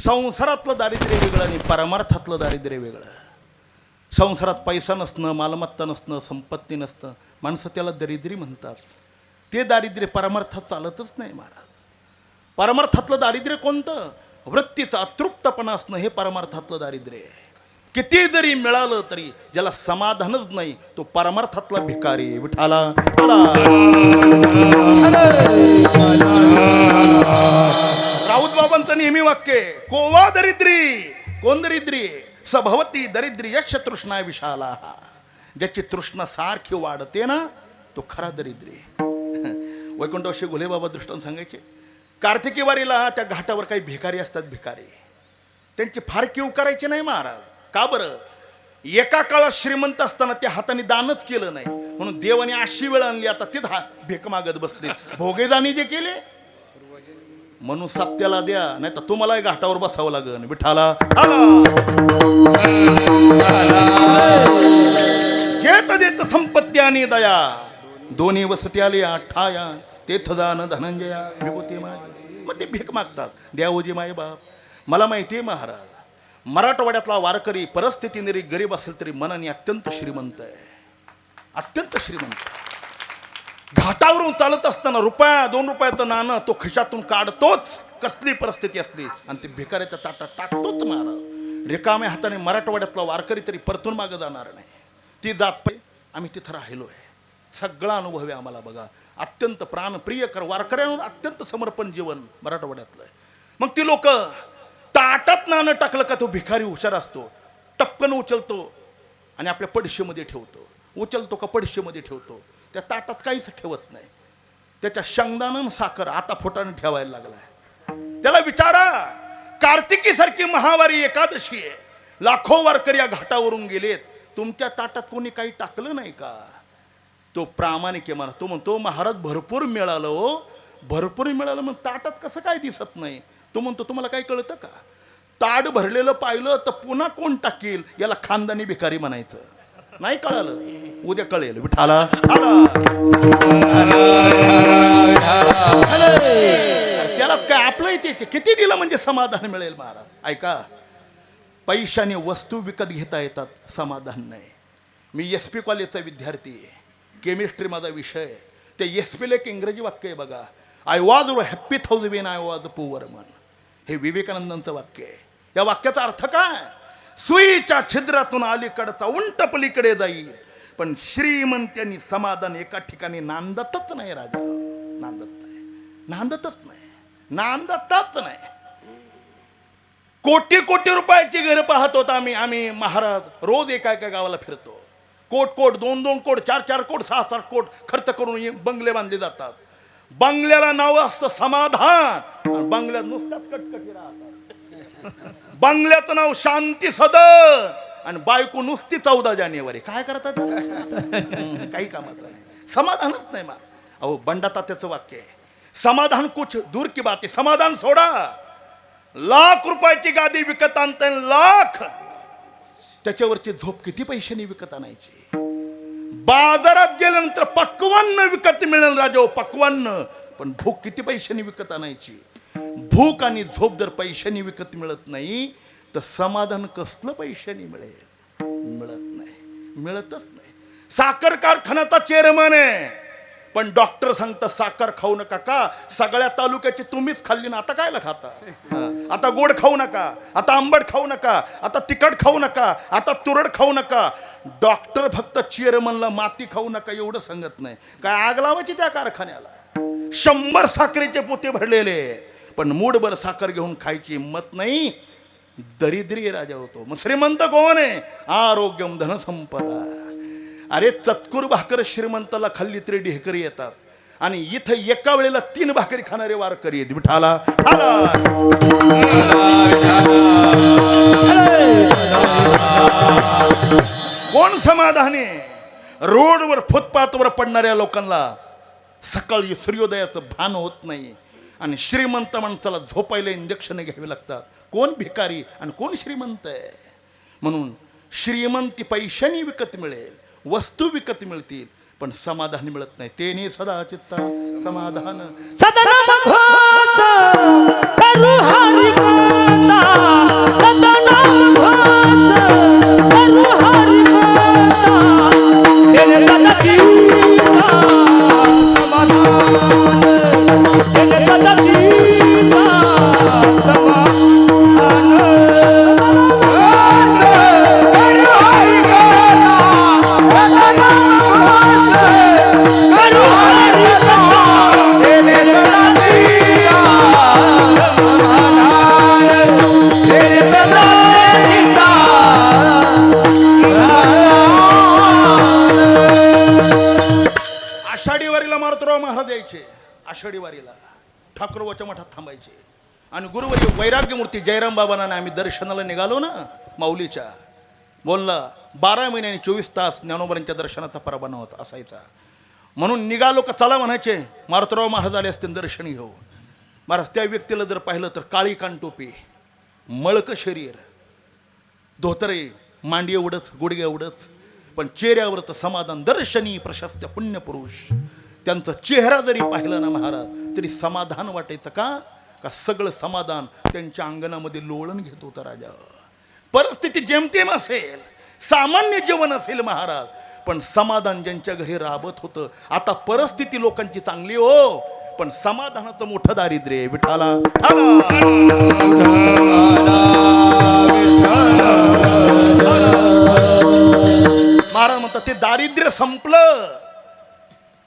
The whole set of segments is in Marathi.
संसारातलं दारिद्र्य वेगळं आणि परमार्थातलं दारिद्र्य वेगळं. संसारात पैसा नसणं, मालमत्ता नसणं, संपत्ती नसणं, माणसं त्याला दरिद्री म्हणतात. ते दारिद्र्य परमार्थात चालतच नाही महाराज. परमार्थातलं दारिद्र्य कोणतं? वृत्तीचं अतृप्तपणा असणं हे परमार्थातलं दारिद्र्य आहे. किती जरी मिळालं तरी ज्याला समाधानच नाही तो परमार्थातला भिकारी. विठाला राऊत बाबांचं नेहमी वाक्य आहे, कोवा दरिद्री. कोण दरिद्री? सभवती दरिद्री यश तृष्णा विशाला. ज्याची तृष्णा सारखी वाढते ना तो खरा दरिद्री. वैकुंठवासी घोले बाबा दृष्टांत सांगायचे, कार्तिकी वारीला त्या घाटावर काही भिकारी असतात. भिकारी त्यांची फार कीव करायची नाही महाराज. का बरं? एका काळात श्रीमंत असताना त्या हाताने दानच केलं नाही म्हणून देवाने अशी वेळ आणली आता ते भेक मागत बसले. भोगेदानी जे केले म्हणून सत्याला द्या, नाही तर तुम्हालाही घाटावर बसावं लागेल. विठाला जेत देत संपत्ती आणि दया दोन्ही वसती आले ठाया तेथ जाण धनंजया विभूती माझी. मग ते भीक मागतात, द्यावोजी माय बाप. मला माहिती आहे महाराज, मराठवाड्यातला वारकरी परिस्थितीने गरीब असेल तरी मनाने अत्यंत श्रीमंत आहे. अत्यंत श्रीमंत. घाटावरून चालत असताना रुपया 2 रुपयाचं नाणं तो खिशातून काढतोच कसली परिस्थिती असली आणि ते भिकाऱ्याच्या ताटात टाकतोच महाराज. रिकाम्या हाताने मराठवाड्यातला वारकरी तरी परतून मागं जाणार नाही. ती जात आम्ही तिथं राहिलो आहे. सगळा अनुभव आहे आम्हाला बघा. अत्यंत प्राणप्रिय वारकऱ्यांवर अत्यंत समर्पण जीवन मराठवाड्यातलं आहे. मग ती लोक ताटात नाणं टाकलं का तो भिकारी हुशार असतो, टपकन उचलतो आणि आपल्या पडशीमध्ये ठेवतो. उचलतो का पडशीमध्ये ठेवतो, त्या ताटात काहीच ठेवत नाही. त्याच्या शेंगदाणा साखर आता फोटाने ठेवायला लागलाय. त्याला विचारा, कार्तिकी सारखी महावारी एकादशी आहे, लाखो वारकरी या घाटावरून गेलेत, तुमच्या ताटात कोणी काही टाकलं नाही का? तो प्रामाणिक आहे म्हणा. तो म्हणतो महाराज भरपूर मिळालं हो, भरपूर मिळालं. मग ताटात कसं काय दिसत नाही? तो म्हणतो तुम्हाला काही कळतं का? ताट भरलेलं पाहिलं तर पुन्हा कोण टाकील याला खानदानी भिकारी म्हणायचं. नाही कळालं, उद्या कळेल. विठाला त्यालाच काय आपलं येते. किती दिलं म्हणजे समाधान मिळेल महाराज? ऐका, पैशाने वस्तू विकत घेता येतात, समाधान नाही. मी SP कॉलेजचा विद्यार्थी आहे, केमिस्ट्री माझा विषय. ते SP एक इंग्रजी वाक्य आहे बघा, I was happy thousand when I was poor मन. हे विवेकानंदांचं वाक्य आहे. या वाक्याचा अर्थ काय? सुईच्या छिद्रातून अलीकडचा उंट पलीकडे जाईल, पण श्रीमंत्यांनी समाधान एका ठिकाणी नांदतच नाही राजा. नांदत नाही, नांदतच नाही, नांदतच नाही. कोटी कोटी रुपयाची घरं पाहत होता आम्ही महाराज. रोज एका एका गावाला फिरतो. कोट 2 कोट 4 कोट 6 कोट खर्च करून बंगले बांधले जातात. बंगल्याला नाव असतं समाधान, बंगल्यात नुसत्याच कटकटी राहतात. बंगल्याचं नाव शांती सदन आणि बायको नुसती 14 जानेवारी. काय करतात? काही कामाचं नाही, समाधानच नाही. अहो बंडा तात्याचं वाक्य आहे, समाधान कुछ दूर की बात आहे. समाधान सोडा, लाख रुपयाची गादी विकत आणता, लाख, त्याच्यावरची झोप किती पैशांनी विकत आणायची? बाजारात गेल्यानंतर पक्वान्न विकत मिळेल राजा, पक्वान्न. पण भूक किती पैशांनी विकत आणायची? भूक आणि झोप जर पैशांनी विकत मिळत नाही तर समाधान कसलं पैशांनी मिळेल? मिळत नाही, मिळतच नाही. साखर कारखान्याचा चेअरमन आहे, पण डॉक्टर सांगतात साखर खाऊ नका. का? सगळ्या तालुक्याची तुम्हीच खाल्ली ना, आता कायला खाता? आता गोड खाऊ नका, आता आंबट खाऊ नका, आता तिखट खाऊ नका, आता तुरड खाऊ नका. डॉक्टर फक्त चेअरमनला माती खाऊ नका एवढं सांगत नाही. काय आग लावायची त्या कारखान्याला? 100 साखरेचे पोते भरलेले, पण मूठभर साखर घेऊन खायची हिंमत नाही. दरिद्री राजा होतो. मग श्रीमंत कोण आहे? आरोग्यम धनसंपदा. अरे चतकुर भाकर श्रीमंताला खाल्ली तरी ढेकरी येतात, आणि इथं एका वेळेला 3 भाकरी खाणारे वारकरी आहेत. विठाला कोण समाधानी? रोडवर फुटपाथवर पडणाऱ्या लोकांना सकाळी सूर्योदयाचं भान होत नाही, आणि श्रीमंत माणसाला झोपायला इंजेक्शन घ्यावे लागतात. कोण भिकारी आणि कोण श्रीमंत आहे? म्हणून श्रीमंती पैशाने विकत मिळेल, वस्तू विकत मिळतील, पण समाधान मिळत नाही. तेने सदा चित्ता समाधान सदन मघोस करू हरी ज्ञानेश्वराच्या मठात थांबायचे. आणि गुरुवर्य वैराग्यमूर्ती जयराम बाबांना आम्ही दर्शनाला निघालो ना माऊलीच्या, बोलला 12 महिन्यांनी 24 तास ज्ञानोबांच्या दर्शनाचा परवाना होता असायचा. म्हणून निघालो का चला म्हणायचे, मारुतराव महाराज आले असते दर्शन घेऊ. महाराज त्या व्यक्तीला जर पाहिलं तर काळी कानटोपी, मळक शरीर, धोतरे, मांडी एवढंच, गुडघे एवढंच, पण चेहऱ्यावर तर समाधान, दर्शनी प्रशस्त पुण्यपुरुष. त्यांचा चेहरा जरी पाहिला ना महाराज तरी समाधान वाटायचं. का सगळं समाधान त्यांच्या अंगणामध्ये लोळण घेत होतं राजा. परिस्थिती जेमतेम असेल, सामान्य जीवन असेल महाराज, पण समाधान ज्यांच्या घरी राबत होतं. आता परिस्थिती लोकांची चांगली हो, पण समाधानाचं मोठं दारिद्र्य. विठाला महाराज म्हणतात ते दारिद्र्य संपलं.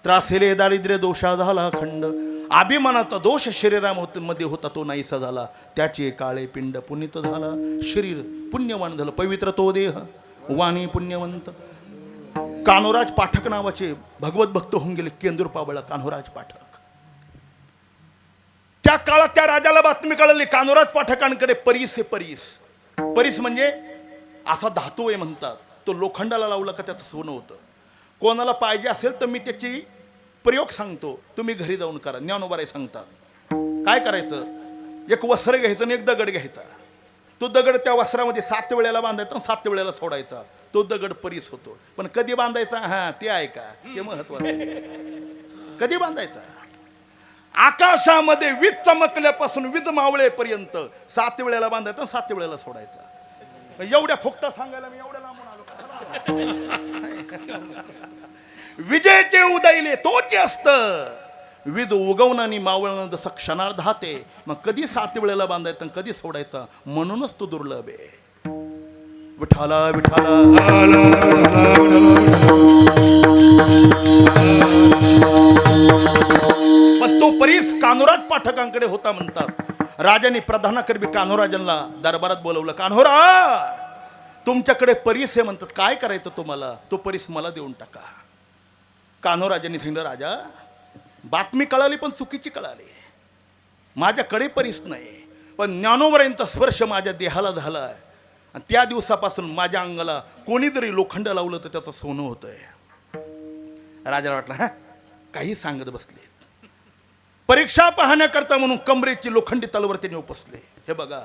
त्रासेले दारिद्र्य दोषा झाला खंड, अभिमानाचा दोष शरीरामध्ये होता तो नाहीसा झाला. त्याचे काळे पिंड पुनीत झाला, शरीर पुण्यवान झालं. पवित्र तो देह, वाणी पुण्यवंत. कान्होराज पाठक नावाचे भगवत भक्त होऊन गेले केंदूर पावळा कान्होराज पाठक. त्या काळात त्या राजाला बातमी कळली कान्होराज पाठकांकडे परीस आहे. परीस म्हणजे असा धातू आहे म्हणतात. तो लोखंडाला लावला का त्याचं सोनं होतं. कोणाला पाहिजे असेल तर मी त्याची प्रयोग सांगतो, तुम्ही घरी जाऊन करा. ज्ञानोबाराय सांगतात काय करायचं. एक वस्त्र घ्यायचं आणि एक दगड घ्यायचा. तो दगड त्या वस्त्रामध्ये 7 वेळेला बांधायचा आणि 7 वेळेला सोडायचा. तो दगड परीस होतो. पण कधी बांधायचा, हा ते आहे का, ते महत्वाचं. कधी बांधायचा. आकाशामध्ये वीज चमकल्यापासून वीज मावळेपर्यंत 7 वेळेला बांधायचा आणि 7 वेळेला सोडायचा. एवढ्या फुकटा सांगायला मी एवढ्या लांबून आलो. विजेचे उदयले तोच असत, वीज उगवणं आणि मावळणं जसं क्षणार्धात आहे. मग कधी 7 वेळेला बांधायचं कधी सोडायचा, म्हणूनच तो दुर्लभ आहे. विठाला विठाला पण तो परीस कान्होराज पाठकांकडे होता म्हणतात. राजाने प्रधानाकरवी कान्होराजांना दरबारात बोलवलं. कान्होरा तुमच्याकडे परीस आहे म्हणतात, काय करायचं तुम्हाला, तो परीस मला देऊन टाका. कान्होराजांनी सांगितलं राजा बातमी कळाली पण चुकीची कळाली. माझ्याकडे परीस नाही, पण ज्ञानोबरायांचा स्पर्श माझ्या देहाला झाला आहे. आणि त्या दिवसापासून माझ्या अंगाला कोणी जरी लोखंड लावलं तर त्याचं सोनं होतंय. राजाला वाटलं हा काही सांगत बसले. परीक्षा पाहण्याकरता म्हणून कमरेची लोखंडी तलवार त्याने उपसले. हे बघा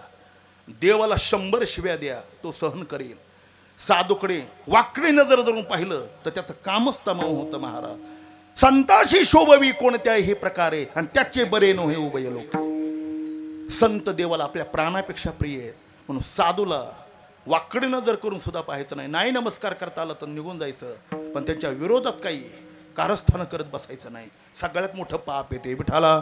देवाला 100 शिव्या द्या तो सहन करेल. साधूकडे वाकडी नजर धरून पाहिलं तर त्याचं कामच तमाम होतं. महाराज संताशी शोभवी कोणत्याही प्रकारे आणि त्याचे बरे नव्हे उभय लोक. संत देवाला आपल्या प्राणापेक्षा प्रिय आहेत. म्हणून साधूला वाकडी नजर करून सुद्धा पाहायचं नाही. नाही नमस्कार करता आला तर निघून जायचं, पण त्यांच्या विरोधात काही कारस्थान करत बसायचं नाही. सगळ्यात मोठं पाप येते. विठाला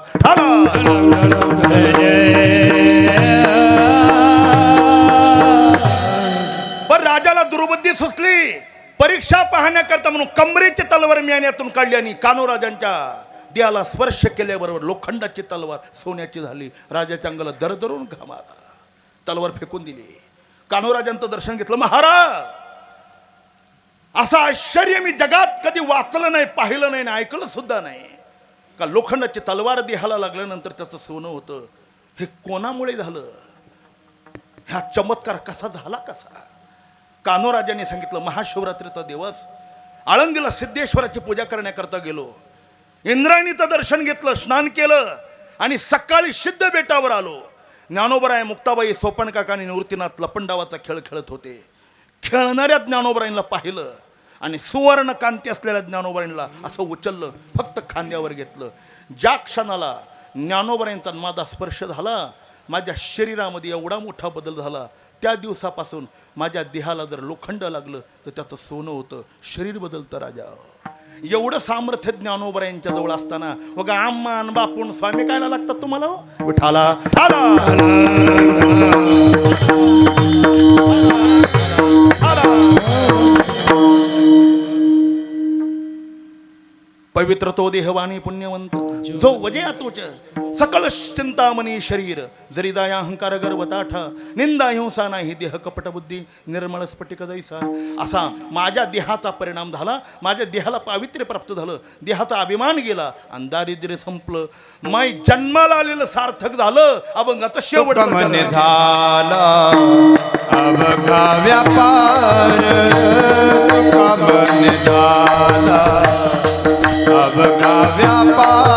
पण राजाला दुर्बुद्धी सुचली. परीक्षा पाहण्याकरता म्हणून कमरेची तलवार म्यान्यातून काढली आणि कान्होराजांच्या देहाला स्पर्श केल्याबरोबर लोखंडाची तलवार सोन्याची झाली. राजाच्या अंगाला दरदरून घाम आला. तलवार फेकून दिली. कान्होराजांचं दर्शन घेतलं. महाराज असं आश्चर्य मी जगात कधी वाचलं नाही, पाहिलं नाही, ऐकलं सुद्धा नाही. का लोखंडाची तलवार देहाला लागल्यानंतर त्याचं सोनं होतं. हे कोणामुळे झालं, हा चमत्कार कसा झाला कसा. कान्होराजांनी सांगितलं महाशिवरात्रीचा दिवस आळंदीला सिद्धेश्वराची पूजा करण्याकरता गेलो. इंद्रायणीचं दर्शन घेतलं, स्नान केलं आणि सकाळी सिद्ध बेटावर आलो. ज्ञानोबराय, मुक्ताबाई, सोपन काका आणि निवृत्तीनाथ लपंडावाचा खेळ खेळत होते. खेळणाऱ्या ज्ञानोबरायांना पाहिलं आणि सुवर्ण कांती असलेल्या ज्ञानोबरायांना असं उचललं, फक्त खांद्यावर घेतलं. ज्या क्षणाला ज्ञानोबरायांचा माझा स्पर्श झाला माझ्या शरीरामध्ये एवढा मोठा बदल झाला. त्या दिवसापासून माझ्या देहाला जर लोखंड लागलं तर त्याचं सोनं होतं. शरीर बदलतं राजा. एवढं सामर्थ्य ज्ञानोबरायांच्या जवळ असताना बघा आम्मान बापून स्वामी कायला लागतात तुम्हाला. विठाला पवित्र तो देहवाणी पुण्यवंत. जो वजे तोच सकल चिंतामणी शरीर जरी दाया अहंकार गर्व ताठा निंदा हिंसा नाही देह कपट बुद्धी निर्मळ स्फटिक जैसा. असा माझ्या देहाचा परिणाम झाला. माझ्या देहाला पावित्र्य प्राप्त झालं. देहाचा अभिमान गेला आणि दारिद्र्य संपलं. माई जन्माला आलेलं सार्थक झालं. अभंगाचा शेवट मन झाला अवघा व्यापार. मन झाला अवघा व्यापार.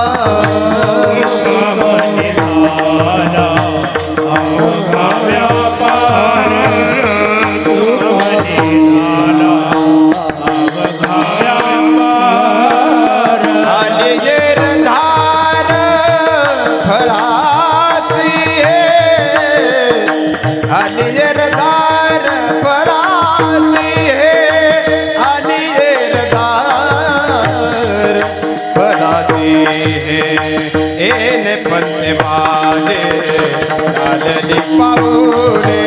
पाऊले पत्नी माझे आलली पाऊले.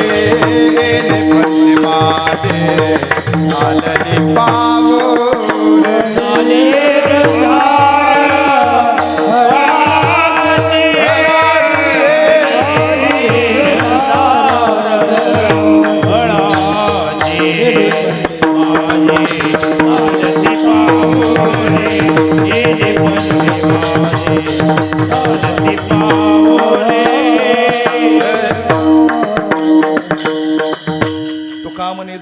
तुका म्हणे